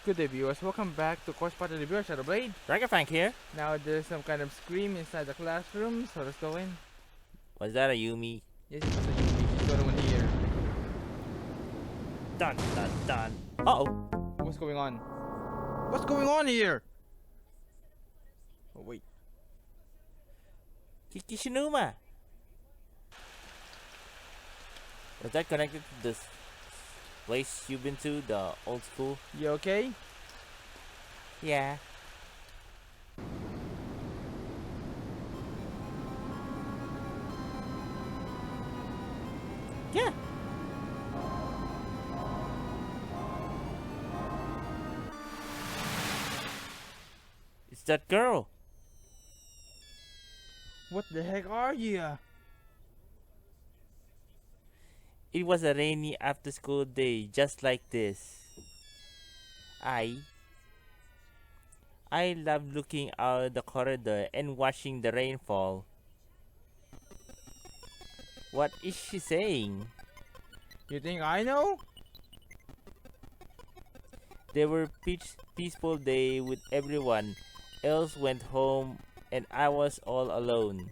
Good day, viewers. Welcome back to Course Part of the Viewer Shadow Blade. Dragon Frank here. Now there's some kind of scream inside the classroom, so let's go in. Was that Ayumi? Yes, it was a Yuki. She's the one here. Dun dun dun. Uh oh. What's going on? What's going on here? Oh wait. Kikishinuma. Was that connected to this place you've been to, the old school? You okay? Yeah. Yeah. It's that girl. What the heck are you? It was a rainy after school day, just like this. I love looking out the corridor and watching the rainfall. What is she saying? You think I know? They were peaceful day with everyone else went home and I was all alone.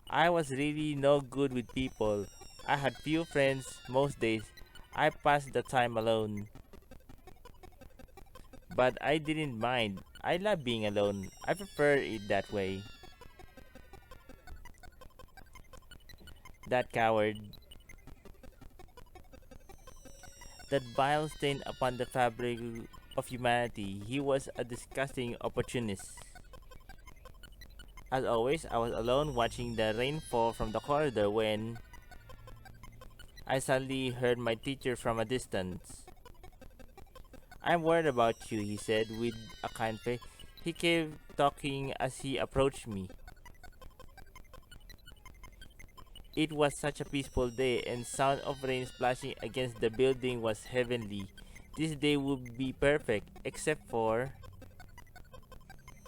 I was really no good with people. I had few friends most days. I passed the time alone. But I didn't mind. I love being alone. I prefer it that way. That coward. That vile stain upon the fabric of humanity. He was a disgusting opportunist. As always, I was alone watching the rain fall from the corridor when I suddenly heard my teacher from a distance. "I'm worried about you," he said with a kind face. He kept talking as he approached me. It was such a peaceful day, and sound of rain splashing against the building was heavenly. This day would be perfect, except for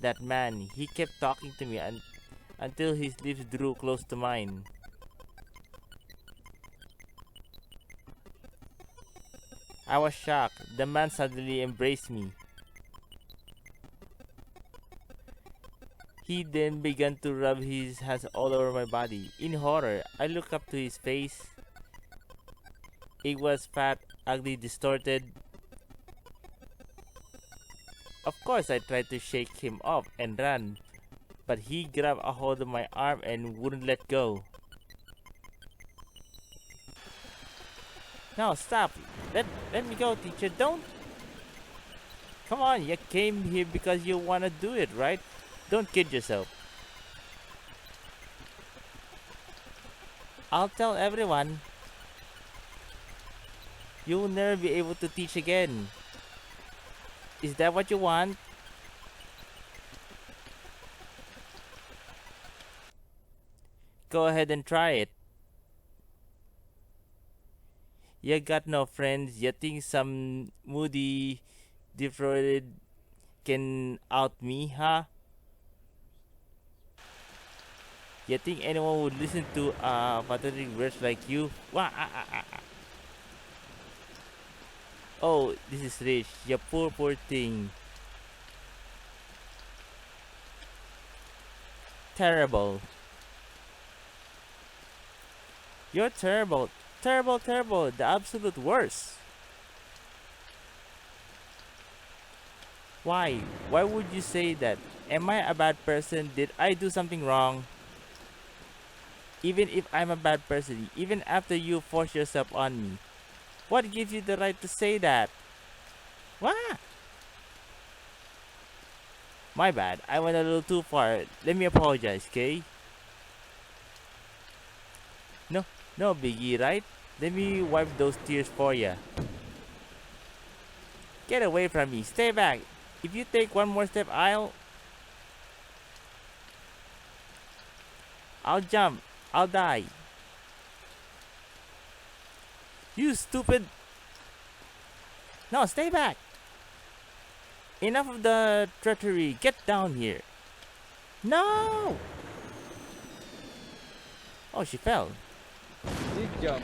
that man. He kept talking to me until his lips drew close to mine. I was shocked. The man suddenly embraced me. He then began to rub his hands all over my body. In horror, I looked up to his face. It was fat, ugly, distorted. Of course, I tried to shake him off and run, but he grabbed a hold of my arm and wouldn't let go. "No, stop. Let me go, teacher. Don't. Come on, you came here because you want to do it, right? Don't kid yourself." "I'll tell everyone. You'll never be able to teach again. Is that what you want?" "Go ahead and try it. You got no friends. You think some moody, defrauded can out me, huh? You think anyone would listen to pathetic words like you? Wah, ah, ah, ah, ah. Oh, this is rich. You poor thing. Terrible. You're terrible. Terrible. The absolute worst. Why? Why would you say that? Am I a bad person? Did I do something wrong? Even if I'm a bad person, even after you force yourself on me, what gives you the right to say that? What? My bad. I went a little too far. Let me apologize, okay? No biggie, right? Let me wipe those tears for ya. Get away from me. Stay back. If you take one more step, I'll jump. I'll die. You stupid. No, stay back. Enough of the treachery. Get down here. No! Oh, she fell. Did jump.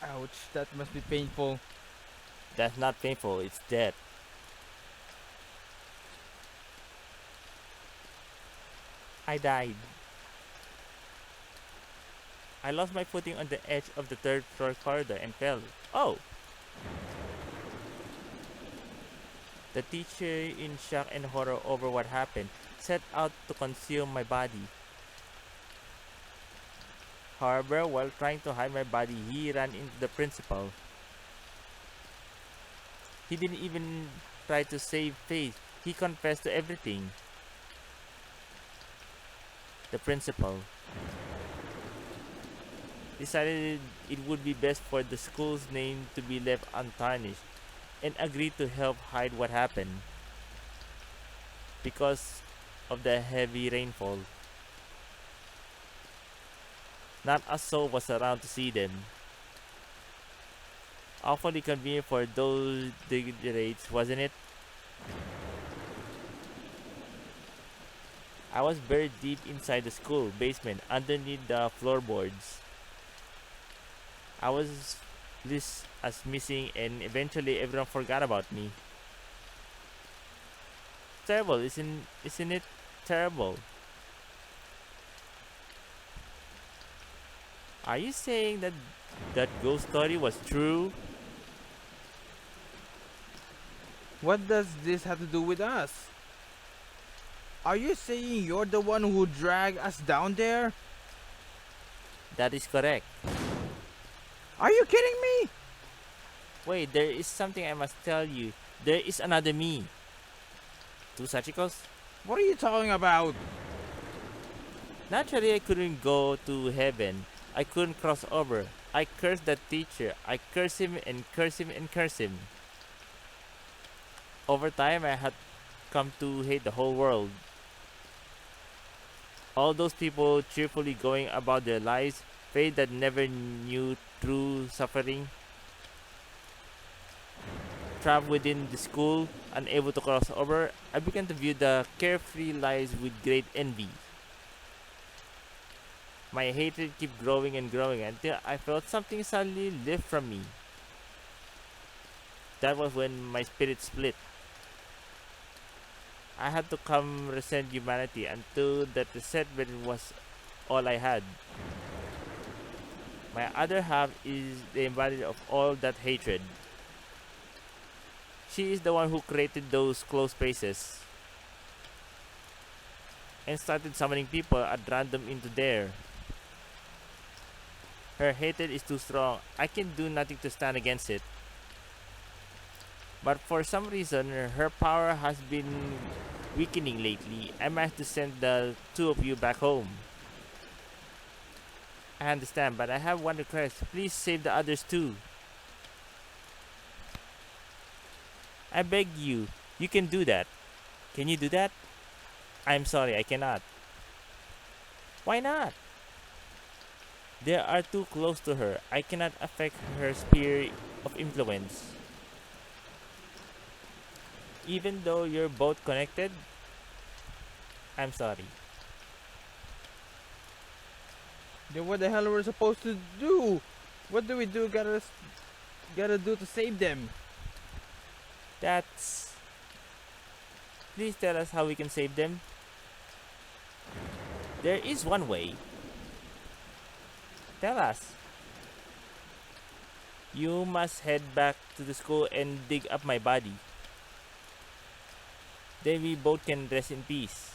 Ouch, that must be painful. That's not painful, it's death. I died. I lost my footing on the edge of the third floor corridor and fell. Oh! The teacher, in shock and horror over what happened, set out to conceal my body. However, while trying to hide my body, he ran into the principal. He didn't even try to save face. He confessed to everything. The principal decided it would be best for the school's name to be left untarnished and agreed to help hide what happened. Because of the heavy rainfall, not a soul was around to see them. Awfully convenient for those degenerates, wasn't it? I was buried deep inside the school basement underneath the floorboards. I was listed as missing and eventually everyone forgot about me. Terrible, isn't it terrible? Are you saying that that ghost story was true? What does this have to do with us? Are you saying you're the one who dragged us down there? That is correct. Are you kidding me? Wait, there is something I must tell you. There is another me. Two Sachikos? What are you talking about? Naturally, I couldn't go to heaven. I couldn't cross over. I cursed that teacher. I cursed him and cursed him and cursed him. Over time, I had come to hate the whole world. All those people cheerfully going about their lives, faith that never knew true suffering, trapped within the school, unable to cross over, I began to view the carefree lives with great envy. My hatred kept growing and growing until I felt something suddenly lift from me. That was when my spirit split. I had to come resent humanity until that resentment was all I had. My other half is the embodiment of all that hatred. She is the one who created those closed spaces and started summoning people at random into there. Her hatred is too strong. I can do nothing to stand against it. But for some reason, her power has been weakening lately. I managed to send the two of you back home. I understand, but I have one request. Please save the others too. I beg you. You can do that. Can you do that? I'm sorry, I cannot. Why not? They are too close to her. I cannot affect her sphere of influence. Even though you're both connected, I'm sorry. Then what the hell are we supposed to do? What do we do? Gotta do to save them? That's... Please tell us how we can save them. There is one way. Tell us. You must head back to the school and dig up my body. Then we both can rest in peace.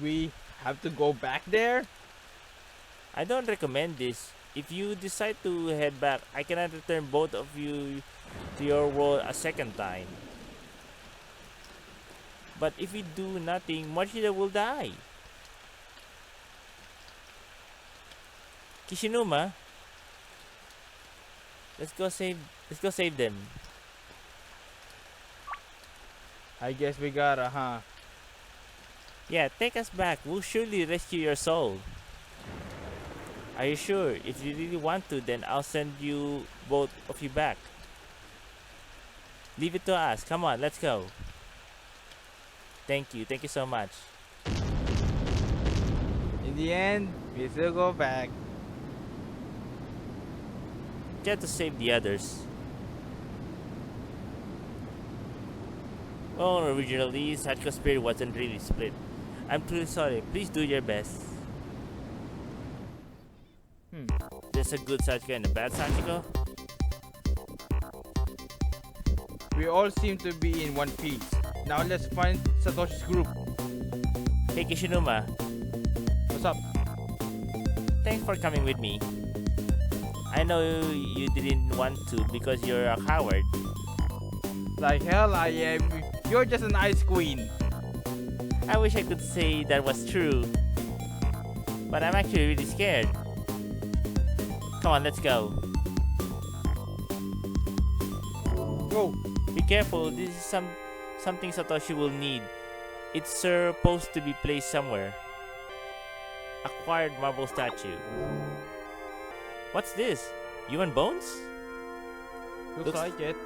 We have to go back there? I don't recommend this. If you decide to head back, I cannot return both of you to your world a second time. But if we do nothing, Mochida will die. Kishinuma, let's go save them. I guess we gotta, huh? Yeah, take us back. We'll surely rescue your soul. Are you sure? If you really want to, then I'll send you both of you back. Leave it to us. Come on, let's go. Thank you so much. In the end, we still go back. You have to save the others. Well, originally, Sachiko's spirit wasn't really split. I'm truly sorry. Please do your best. Hmm. There's a good Sachiko and a bad Sachiko. We all seem to be in one piece. Now let's find Satoshi's group. Hey Kishinuma, What's up? thanks for coming with me. I know you didn't want to because you're a coward. Like hell I am. You're just an ice queen. I wish I could say that was true. But I'm actually really scared. Come on, let's go. Go. Be careful, this is something Satoshi will need. It's supposed to be placed somewhere. Acquired marble statue. What's this? Human bones? Looks like it.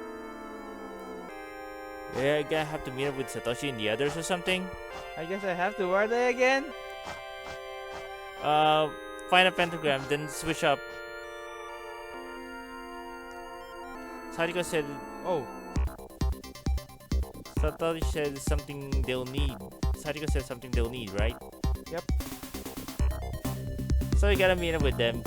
We're gonna have to meet up with Satoshi and the others or something? I guess I have to. Where are they again? Find a pentagram, then switch up. Sariko said Oh, Satoshi said something they'll need. Sariko said something they'll need, right? Yep. So we gotta meet up with them.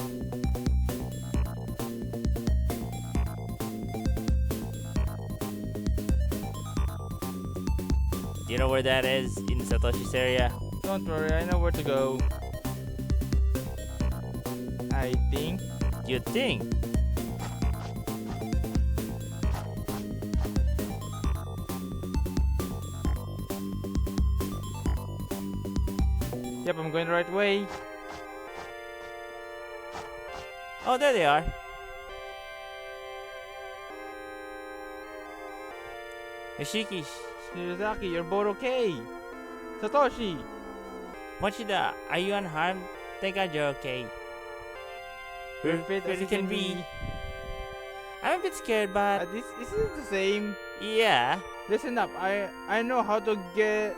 Do you know where that is in Satoshi's area? don't worry. I know where to go. I think. You think? Yep, I'm going the right way. Oh, there they are. Yoshiki, Shirazaki, you're both okay. Satoshi. Mochida, are you unharmed? Thank God you're okay. We're fit as you you can be. I'm a bit scared, but This is the same. yeah. Listen up. I know how to get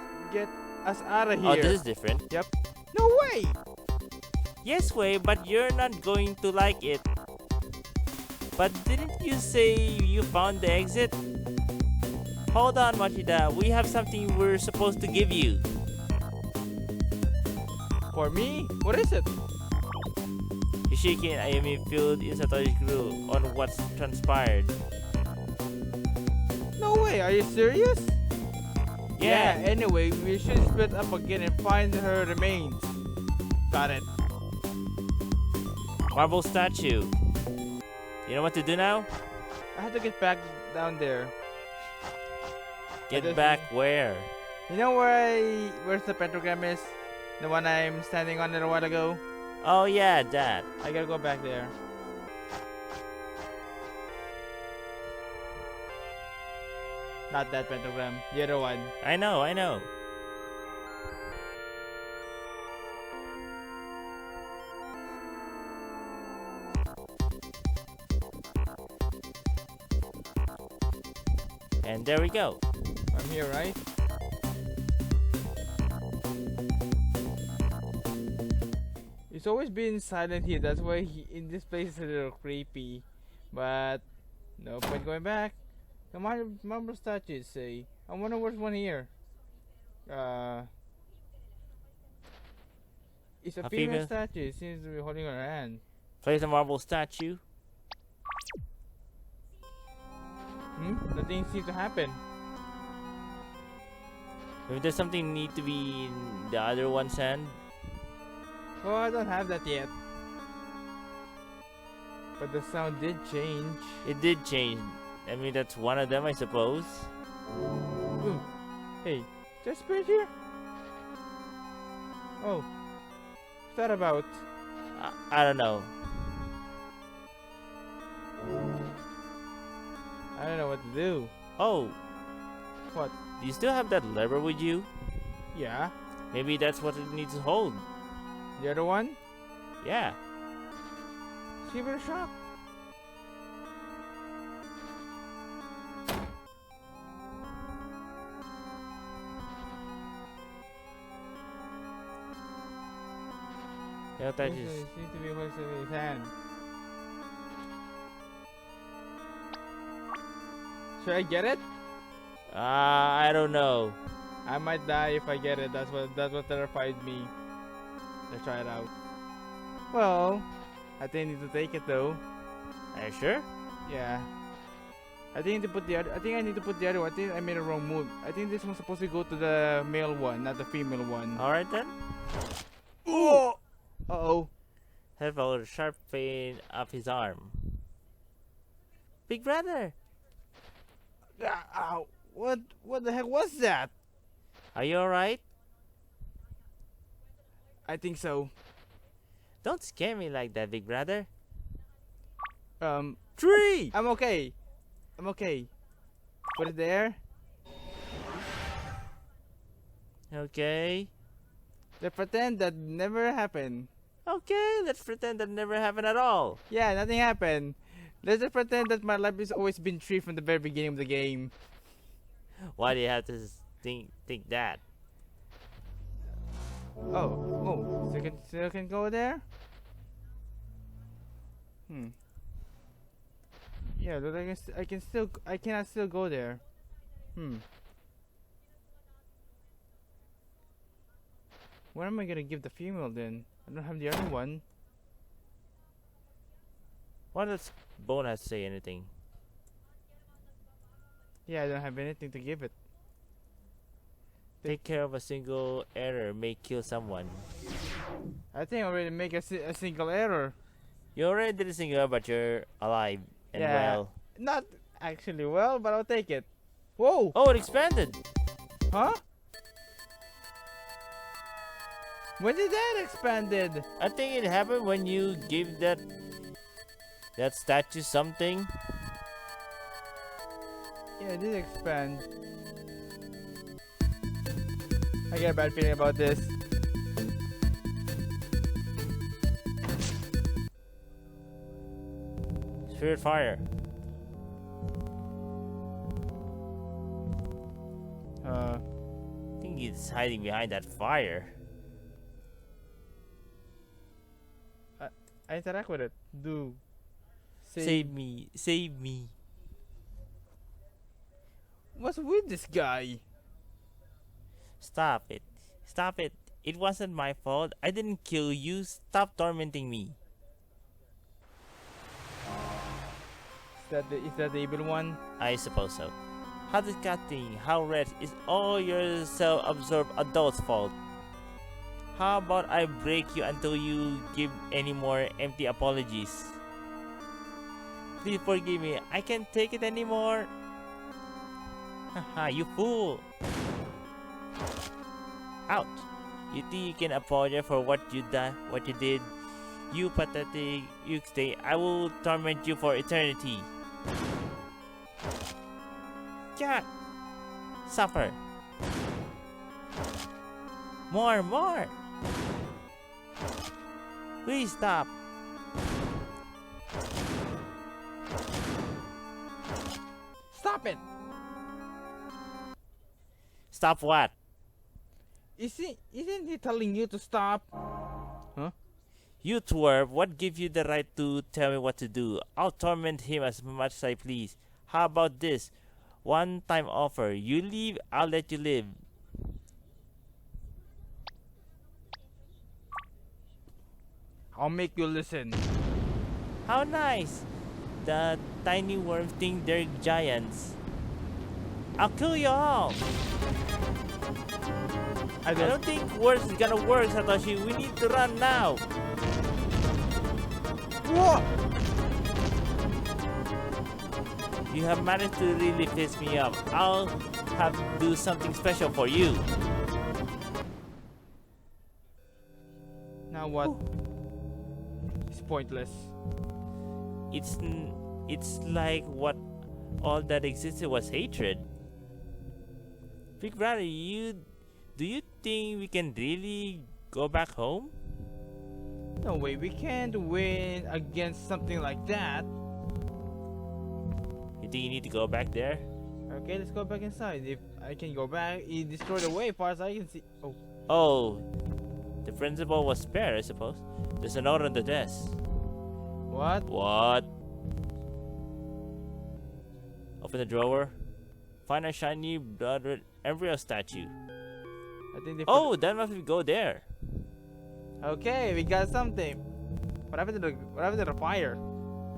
us out of here. Oh, this is different. Yep. No way. Yes, way, but you're not going to like it. But didn't you say you found the exit? Hold on, Mochida. We have something we're supposed to give you. For me? What is it? Yoshiki and Ayumi filled in Satoshi's group on what's transpired. No way. Are you serious? Yeah. Anyway, we should split up again and find her remains. Got it. Marble statue. You know what to do now? I have to get back down there. Get back where? You know where's the pentagram is? The one I'm standing on a while ago? Oh yeah, that. I gotta go back there. Not that pentagram, the other one. I know. And there we go. I'm here, right? It's always been silent here, that's why in this place is a little creepy. But no point going back. The marble statues say. I wonder where's one here. It's a A female female? statue. It seems to be holding her hand. Place a marble statue. Nothing seems to happen. If there's something need to be in the other one's hand. Oh, I don't have that yet. But the sound did change. It did change. I mean, that's one of them, I suppose. Ooh. Hey, is there a spirit here? Oh. What's that about? I don't know. I don't know what to do. Oh, What? do you still have that lever with you? Yeah. Maybe that's what it needs to hold. The other one? Yeah. Give it a shot. Yeah, that is. Seems to be hoisted in his hand. Should I get it? I don't know. I might die if I get it. That's what terrified me. Let's try it out. Well, I think I need to take it though. Are you sure? Yeah. I think I need to put the other. I think I need to put the other one. I think I made a wrong move. I think this one's supposed to go to the male one, not the female one. Alright then. Oh! Uh-oh. Have a sharp pain up his arm. Big brother, Ow! What the heck was that? are you alright? I think so. Don't scare me like that, big brother. Tree! I'm okay. I'm okay. Put it there. Okay. Let's pretend that never happened. Okay, let's pretend that never happened at all. Yeah, nothing happened. Let's just pretend that my life has always been tree from the very beginning of the game. Why do you have to think that? Oh, still can go there? Yeah, look, I cannot still go there. Where am I gonna give the female then? I don't have the other one. Why does Bone have to say anything? Yeah, I don't have anything to give it. Take care of a single error may kill someone. I think I already make a single error. You already did a single error, but you're alive and Yeah. well. Not actually well, but I'll take it. Whoa! Oh, it expanded! Huh? When did that expanded? I think it happened when you gave that statue something. Yeah, it did expand. I get a bad feeling about this. Spirit fire. I think he's hiding behind that fire. I interact with it. Do. Save me, save me. What's with this guy? Stop it. Stop it. It wasn't my fault. I didn't kill you. Stop tormenting me. Is that the evil one? I suppose so. How disgusting. How red. Is all your self-absorbed adult's fault. How about I break you until you give any more empty apologies? Please forgive me. I can't take it anymore. Haha, you fool. Ouch. You think you can apologize for what you did? You pathetic. You stay. I will torment you for eternity. God. Suffer. More. Please stop. Stop it! Stop what? Isn't he telling you to stop? Huh? You twerp, what gives you the right to tell me what to do? I'll torment him as much as I please. How about this? One-time offer. You leave, I'll let you live. I'll make you listen. How nice! The tiny worms think they're giants. I'll kill you all! I don't think words is gonna work, Satoshi. We need to run now! Whoa! You have managed to really piss me off. I'll have to do something special for you. Now what? It's pointless. It's like what all that existed was hatred. Big brother, do you think we can really go back home? No way, we can't win against something like that. You think you need to go back there? Okay, let's go back inside. If I can go back, he destroyed the way far as I can see. Oh. Oh, the principal was spared, I suppose. There's a note on the desk. What? What? Open the drawer. Find a shiny blood embryo statue. I think they. Oh, that must go there. Okay, we got something. What happened to the fire?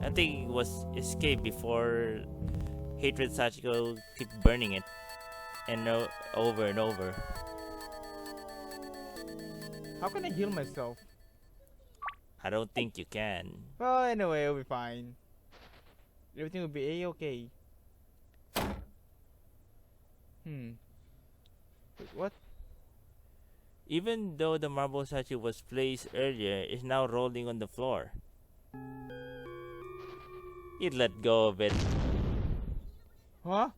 I think it was escape before hatred Sachiko keep burning it, and no, over and over. How can I heal myself? I don't think you can. Well, anyway, it'll be fine. Everything will be a-okay. Wait, what? Even though the marble statue was placed earlier, it's now rolling on the floor. It let go of it. Huh?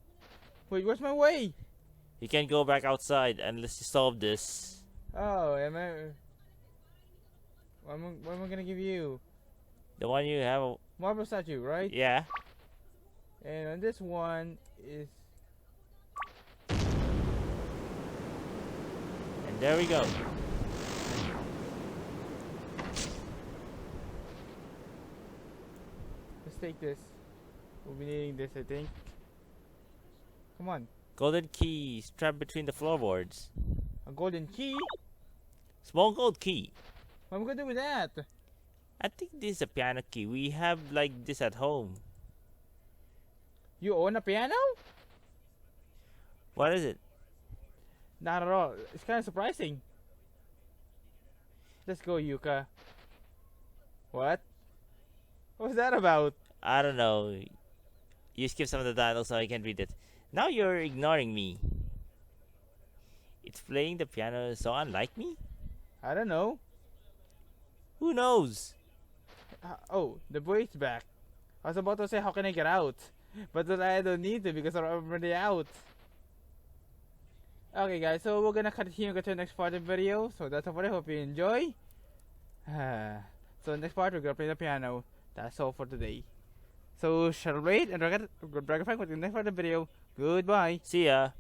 Wait, where's my way? You can't go back outside unless you solve this. Oh, am I? What am I gonna give you? The one you have, Marble statue, right? yeah. And on this one is. And there we go. Let's take this. We'll be needing this, I think. Come on. Golden key strapped between the floorboards. A golden key? Small gold key. What am I gonna do with that? I think this is a piano key. We have like this at home. You own a piano? What is it? Not at all. It's kind of surprising. Let's go, Yuka. What? What was that about? I don't know. You skip some of the dialogue so I can read it. Now you're ignoring me. It's playing the piano so unlike me? I don't know. Who knows? Oh, the boy's back. I was about to say, how can I get out? But then I don't need to because I'm already out. Okay, guys, so we're gonna continue to the next part of the video. So that's all for it. Hope you enjoy. So next part, we're gonna play the piano. That's all for today. So, shall wait and Dragon Frank with the next part of the video. Goodbye. See ya.